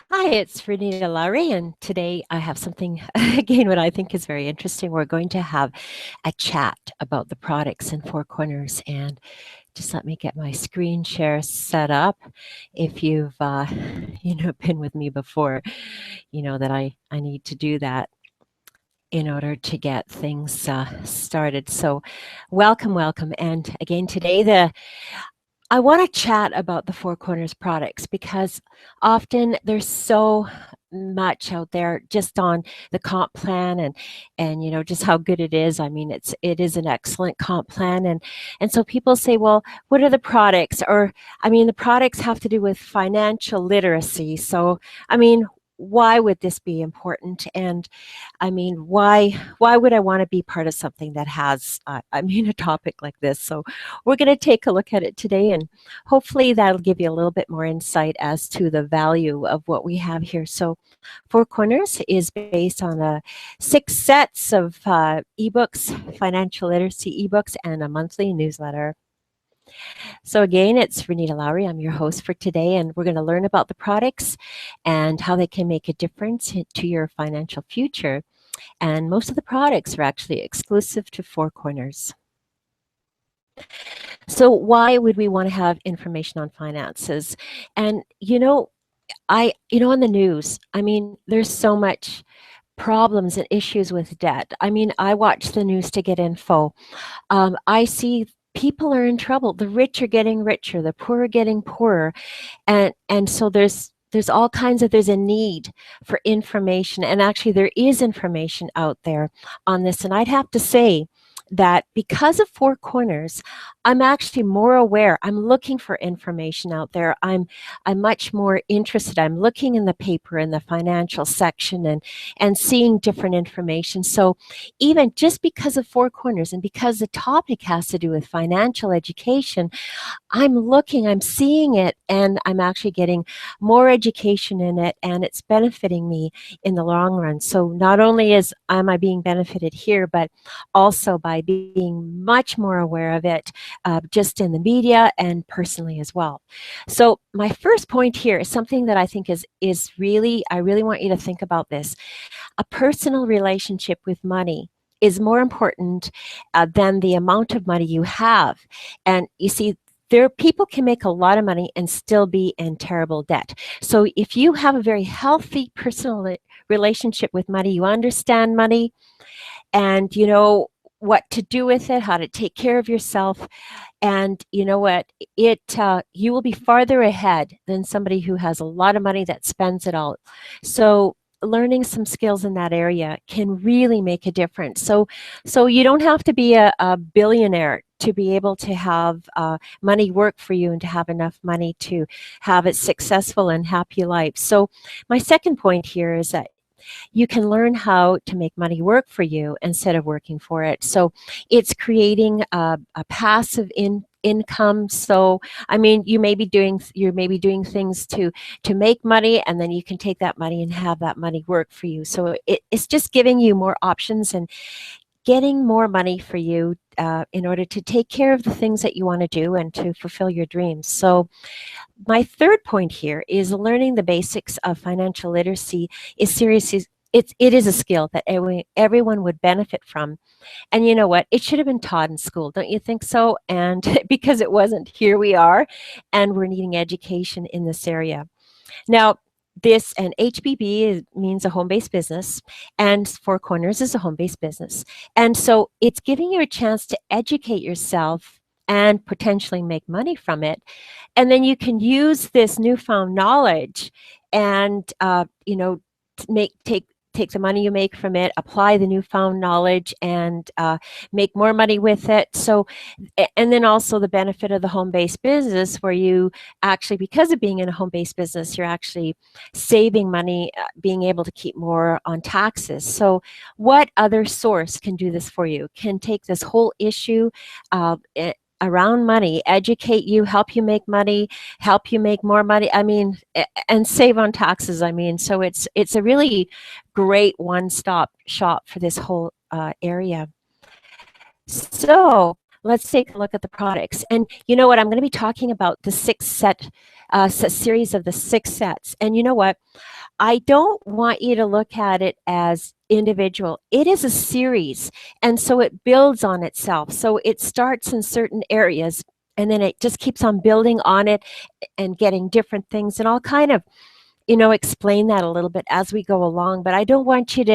Hi, it's Renita Lowry, and today I have something, again, what I think is very interesting. We're going to have a chat about the products in Four Corners, and just let me get my screen share set up. If you've, been with me before, you know that I need to do that in order to get things started. So, welcome, and again today I want to chat about the Four Corners products because often there's so much out there just on the comp plan and just how good it is. I mean, it is an excellent comp plan and so people say, well, what are the products? Or I mean, the products have to do with financial literacy. So I mean, why would this be important? And I mean, why would I want to be part of something that has a topic like this? So we're going to take a look at it today, and hopefully that'll give you a little bit more insight as to the value of what we have here. So Four Corners is based on 6 sets of ebooks, financial literacy ebooks, and a monthly newsletter. So again, it's Renita Lowry. I'm your host for today, and we're going to learn about the products and how they can make a difference to your financial future. And most of the products are actually exclusive to Four Corners. So why would we want to have information on finances? And on the news, I mean, there's so much problems and issues with debt. I mean, I watch the news to get info. I see people are in trouble. The rich are getting richer, the poor are getting poorer, and so there's all kinds of there's a need for information, and actually there is information out there on this. And I'd have to say that because of Four Corners, I'm actually more aware. I'm looking for information out there. I'm much more interested. I'm looking in the paper in the financial section and seeing different information. So even just because of Four Corners and because the topic has to do with financial education, I'm seeing it, and I'm actually getting more education in it, and it's benefiting me in the long run. So not only am I being benefited here, but also by being much more aware of it, just in the media and personally as well. So my first point here is something that I think is really, I really want you to think about this. A personal relationship with money is more important than the amount of money you have. And you see, people can make a lot of money and still be in terrible debt. So if you have a very healthy personal relationship with money, you understand money, and you know what to do with it, how to take care of yourself, and you know what, you will be farther ahead than somebody who has a lot of money that spends it all. So learning some skills in that area can really make a difference. So you don't have to be a billionaire to be able to have money work for you and to have enough money to have a successful and happy life. So my second point here is that you can learn how to make money work for you instead of working for it. So it's creating a passive income. So I mean, you may be doing things to make money, and then you can take that money and have that money work for you. So it's just giving you more options and getting more money for you in order to take care of the things that you want to do and to fulfill your dreams. So my third point here is learning the basics of financial literacy is seriously, it is a skill that everyone would benefit from. And you know what? It should have been taught in school, don't you think so? And because it wasn't, here we are, and we're needing education in this area. Now, this and HBB means a home-based business, and Four Corners is a home-based business. And so it's giving you a chance to educate yourself and potentially make money from it. And then you can use this newfound knowledge and, take the money you make from it, apply the newfound knowledge, and make more money with it. So, and then also the benefit of the home-based business, where you actually, because of being in a home-based business, you're actually saving money, being able to keep more on taxes. So, what other source can do this for you? Can take this whole issue around money, educate you, help you make money, help you make more money. I mean, and save on taxes. I mean, so it's a really great one-stop shop for this whole area. So let's take a look at the products. And you know what? I'm going to be talking about the a series of the 6 sets. And you know what? I don't want you to look at it as individual. It is a series, and so it builds on itself. So it starts in certain areas, and then it just keeps on building on it and getting different things. And I'll kind of, explain that a little bit as we go along. But I want you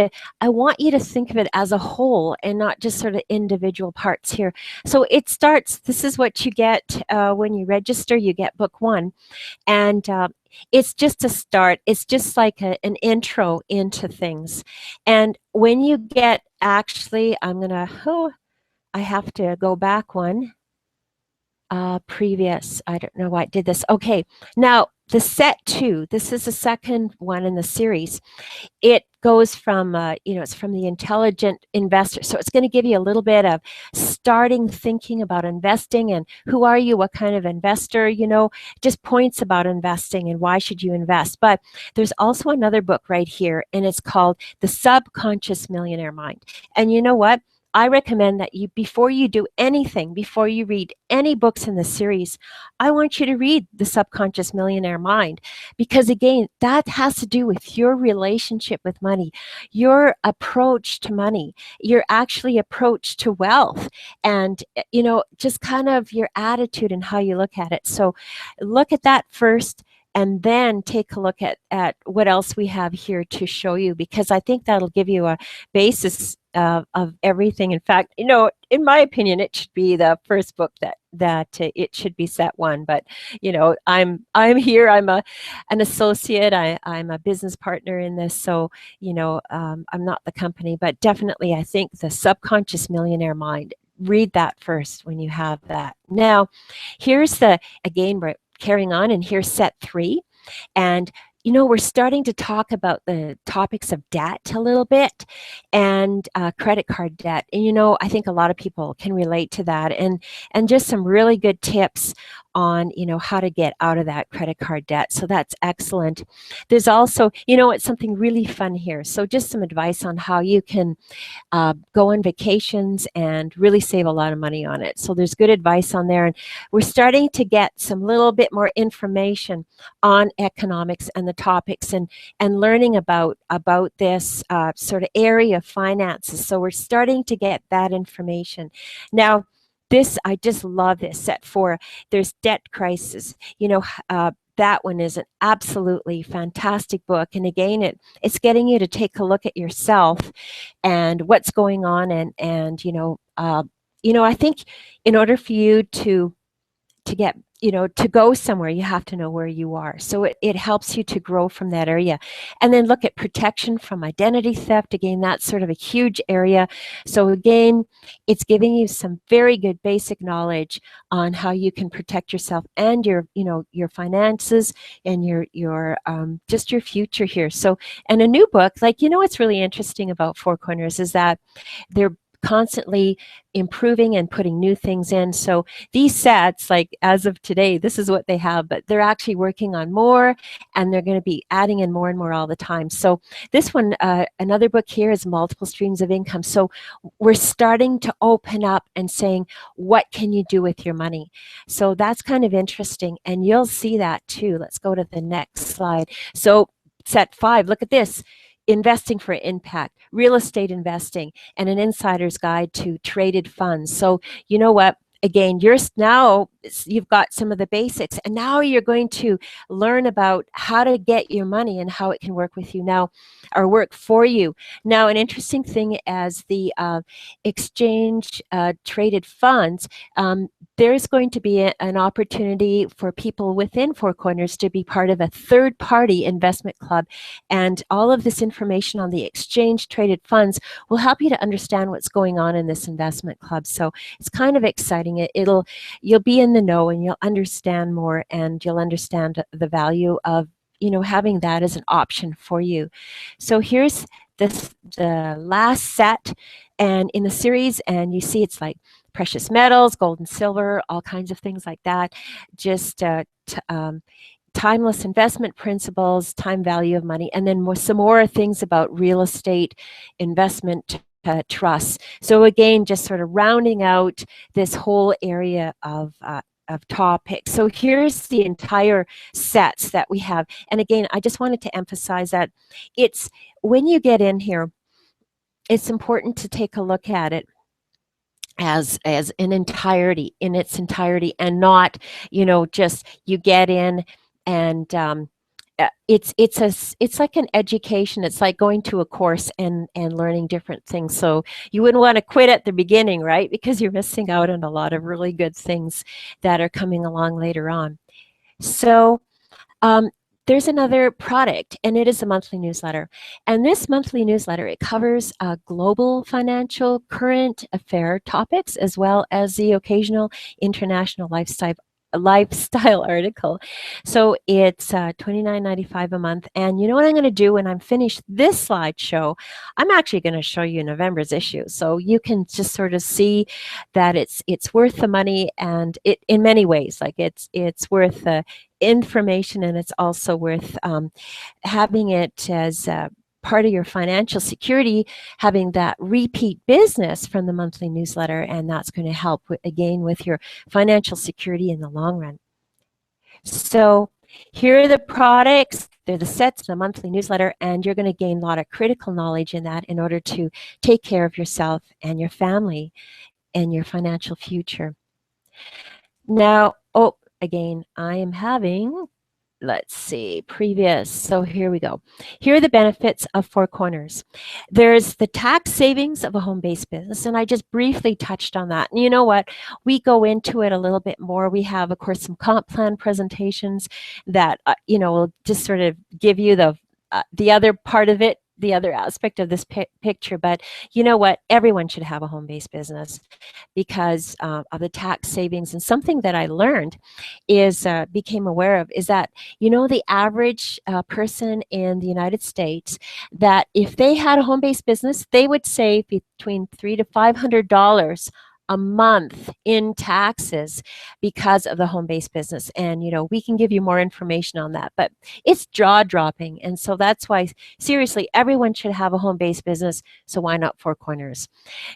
to think of it as a whole and not just sort of individual parts here. So it starts, this is what you get when you register. You get book 1. And it's just a start. It's just like an intro into things. And when you get, actually, I have to go back one. Previous, I don't know why I did this. Okay, now the set 2, this is the second one in the series. It goes from, it's from the Intelligent Investor. So it's going to give you a little bit of starting thinking about investing and who are you, what kind of investor, just points about investing and why should you invest. But there's also another book right here, and it's called The Subconscious Millionaire Mind. And you know what? I recommend that before you do anything, before you read any books in the series, I want you to read The Subconscious Millionaire Mind, because again, that has to do with your relationship with money, your approach to money, your actually approach to wealth, and, just kind of your attitude and how you look at it. So look at that first, and then take a look at what else we have here to show you, because I think that'll give you a basis of everything. In fact, in my opinion, it should be the first book that it should be set 1. But I'm here. I'm an associate. I'm a business partner in this. So I'm not the company, but definitely I think The Subconscious Millionaire Mind. Read that first when you have that. Now, here's again, we're carrying on, and here's set 3. And we're starting to talk about the topics of debt a little bit, and credit card debt. And I think a lot of people can relate to that, and just some really good tips on how to get out of that credit card debt. So that's excellent. There's also, it's something really fun here. So just some advice on how you can go on vacations and really save a lot of money on it. So there's good advice on there, and we're starting to get some little bit more information on economics and the topics, and learning about this sort of area of finances. So we're starting to get that information. Now, I just love this set 4. There's Debt Crisis. That one is an absolutely fantastic book. And again, it's getting you to take a look at yourself and what's going on. And I think in order for you to get, to go somewhere, you have to know where you are. So it helps you to grow from that area. And then look at protection from identity theft. Again, that's sort of a huge area. So again, it's giving you some very good basic knowledge on how you can protect yourself and your finances and your just your future here. So, and a new book, what's really interesting about Four Corners is that they're constantly improving and putting new things in. So these sets, like as of today, this is what they have, but they're actually working on more, and they're going to be adding in more and more all the time. So this one, another book here is Multiple Streams of Income. So we're starting to open up and saying, what can you do with your money? So that's kind of interesting, and you'll see that too. Let's go to the next slide. So set 5, look at this. Investing for Impact, Real Estate Investing, and an Insider's Guide to Traded Funds. So you know what? Again, you've got some of the basics, and now you're going to learn about how to get your money and how it can work with you now, or work for you. Now, an interesting thing as the exchange traded funds, there's going to be an opportunity for people within Four Corners to be part of a third-party investment club, and all of this information on the exchange traded funds will help you to understand what's going on in this investment club. So it's kind of exciting. You'll be in the know, and you'll understand more, and you'll understand the value of having that as an option for you. So here's the last set and in the series, and you see it's like precious metals, gold and silver, all kinds of things like that. Just timeless investment principles, time value of money, and then some more things about real estate investment trusts. So again, just sort of rounding out this whole area of of topics. So here's the entire sets that we have. And again, I just wanted to emphasize that it's when you get in here, it's important to take a look at it as an entirety, in its entirety, and not, just you get in and it's like an education. It's like going to a course and learning different things. So you wouldn't want to quit at the beginning, right? Because you're missing out on a lot of really good things that are coming along later on. So um, there's another product, and it is a monthly newsletter. And this monthly newsletter, it covers global financial current affair topics, as well as the occasional international lifestyle article. So it's $29.95 a month. And you know what I'm going to do when I'm finished this slideshow? I'm actually going to show you November's issue, so you can just sort of see that it's worth the money, and it in many ways, like it's worth the information, and it's also worth having it as part of your financial security, having that repeat business from the monthly newsletter, and that's going to help again with your financial security in the long run. So here are the products. They're the sets, the monthly newsletter, and you're going to gain a lot of critical knowledge in that in order to take care of yourself and your family and your financial future. Now, again, I am having, let's see, previous. So here we go. Here are the benefits of Four Corners. There's the tax savings of a home-based business, and I just briefly touched on that. And you know what? We go into it a little bit more. We have, of course, some comp plan presentations that, will just sort of give you the other part of it, the other aspect of this picture. But you know what? Everyone should have a home-based business because of the tax savings. And something that I learned became aware of is that, the average person in the United States, that if they had a home-based business, they would save between $300 to $500 a month in taxes because of the home-based business. And, we can give you more information on that, but it's jaw-dropping. And so that's why, seriously, everyone should have a home-based business. So why not Four Corners?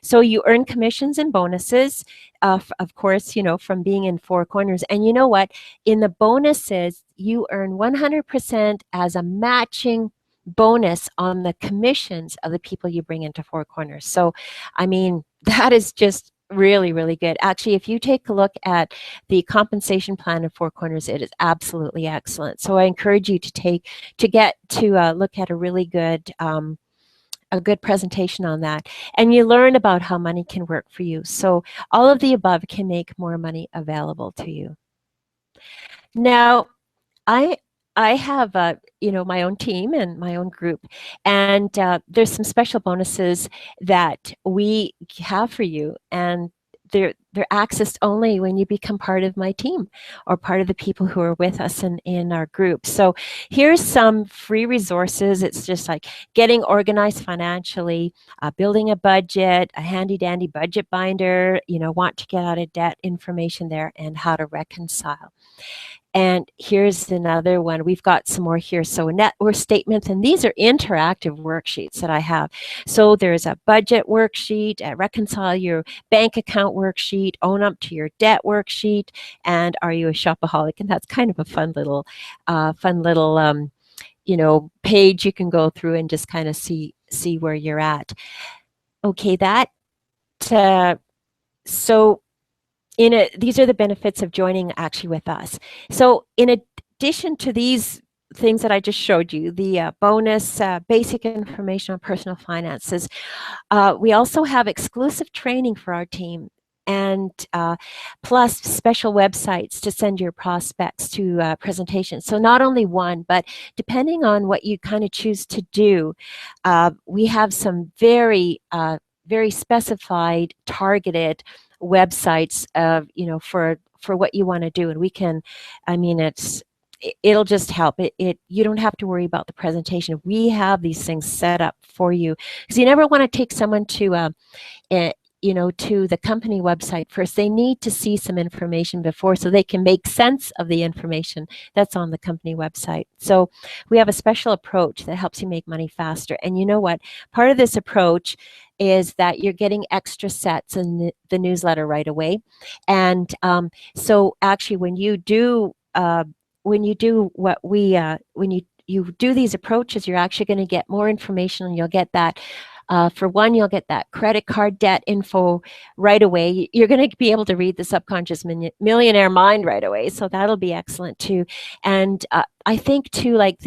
So you earn commissions and bonuses, of course, from being in Four Corners. And you know what? In the bonuses, you earn 100% as a matching bonus on the commissions of the people you bring into Four Corners. So, I mean, that is just really, really good. Actually, if you take a look at the compensation plan of Four Corners, it is absolutely excellent. So I encourage you to get to look at a really good presentation on that, and you learn about how money can work for you. So all of the above can make more money available to you. Now, I have my own team and my own group, and there's some special bonuses that we have for you, and they're accessed only when you become part of my team or part of the people who are with us in our group. So here's some free resources. It's just like getting organized financially, building a budget, a handy dandy budget binder, want to get out of debt information there, and how to reconcile. And here's another one. We've got some more here. So a net worth statement, and these are interactive worksheets that I have. So there's a budget worksheet, a reconcile your bank account worksheet, own up to your debt worksheet, and are you a shopaholic? And that's kind of a fun little page you can go through and just kind of see where you're at. Okay, so these are the benefits of joining actually with us. So in addition to these things that I just showed you, the bonus basic information on personal finances, we also have exclusive training for our team, and plus special websites to send your prospects to presentations. So not only one, but depending on what you kind of choose to do, we have some very specified, targeted websites of for what you want to do, and we can, it'll just help. You don't have to worry about the presentation. We have these things set up for you, because you never want to take someone to to the company website first. They need to see some information before, so they can make sense of the information that's on the company website. So we have a special approach that helps you make money faster. And you know what? Part of this approach is that you're getting extra sets in the newsletter right away. And so actually when you do what we when you do these approaches, you're actually going to get more information, and you'll get that for one, you'll get that credit card debt info right away. You're going to be able to read the subconscious millionaire mind right away. So that'll be excellent too. And I think too, like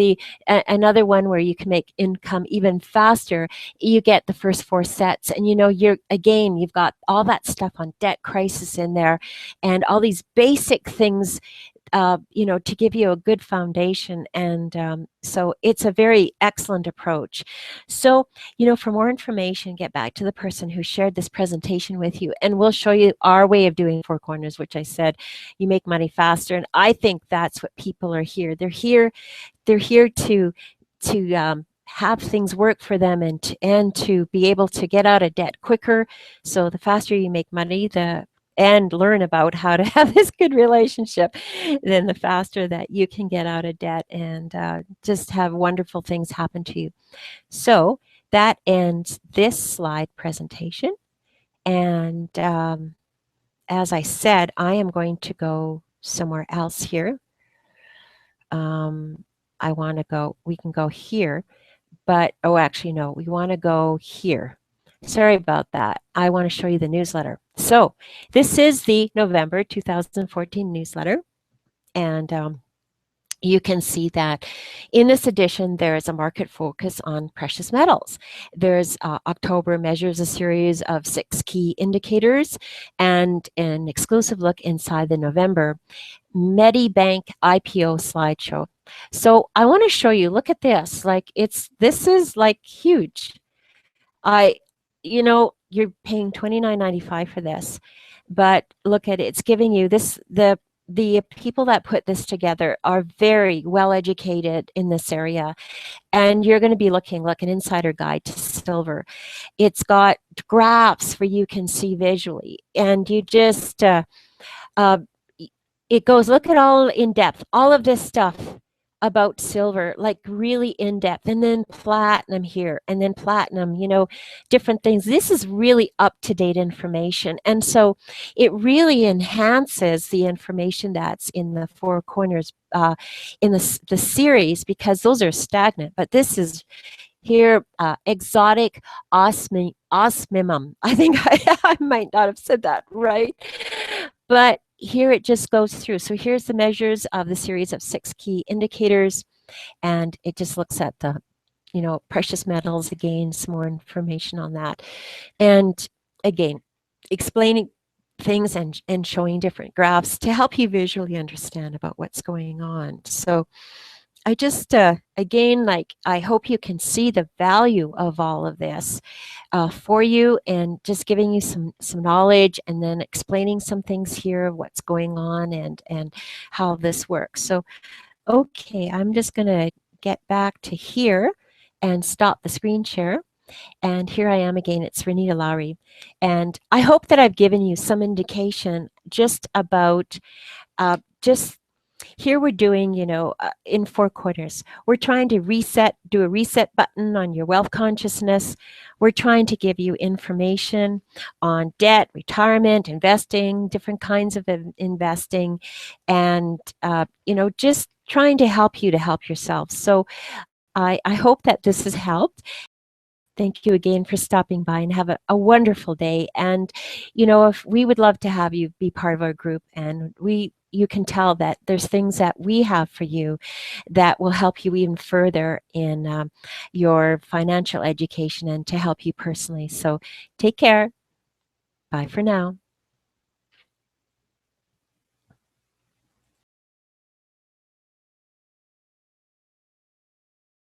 another one where you can make income even faster, you get the first 4 sets, and you've got all that stuff on debt crisis in there, and all these basic things to give you a good foundation. And so it's a very excellent approach. So, for more information, get back to the person who shared this presentation with you, and we'll show you our way of doing 4 corners, which I said, you make money faster. And I think that's what people are here. They're here to have things work for them, and to be able to get out of debt quicker. So the faster you make money, and learn about how to have this good relationship, then the faster that you can get out of debt and just have wonderful things happen to you. So that ends this slide presentation. And as I said, I am going to go somewhere else here. We can go here, but, oh, actually, no, we want to go here. Sorry about that. I want to show you the newsletter. So this is the November 2014 newsletter. And you can see that in this edition, there is a market focus on precious metals. There's October measures a series of 6 key indicators, and an exclusive look inside the November Medibank IPO slideshow. So I want to show you, look at this, this is like huge. You're paying $29.95 for this, but look at it, it's giving you this, the people that put this together are very well educated in this area, and you're going to be looking like an insider guide to silver. It's got graphs where you can see visually, and you just it goes, look at all in depth, all of this stuff about silver, like really in depth, and then platinum here, and then platinum, different things. This is really up-to-date information. And so it really enhances the information that's in the 4 corners in the series, because those are stagnant. But this is here, exotic osmium. I think I might not have said that right. But here it just goes through. So here's the measures of the series of 6 key indicators, and it just looks at the, precious metals again, some more information on that. And again, explaining things and showing different graphs to help you visually understand about what's going on. So I just, again, I hope you can see the value of all of this for you, and just giving you some knowledge, and then explaining some things here of what's going on and how this works. So, okay, I'm just going to get back to here and stop the screen share. And here I am again, it's Renita Lowry. And I hope that I've given you some indication just about here we're doing, in 4 corners. We're trying to do a reset button on your wealth consciousness. We're trying to give you information on debt, retirement, investing, different kinds of investing, and, just trying to help you to help yourself. So I hope that this has helped. Thank you again for stopping by, and have a wonderful day. And, if we would love to have you be part of our group, and you can tell that there's things that we have for you that will help you even further in your financial education and to help you personally. So take care. Bye for now.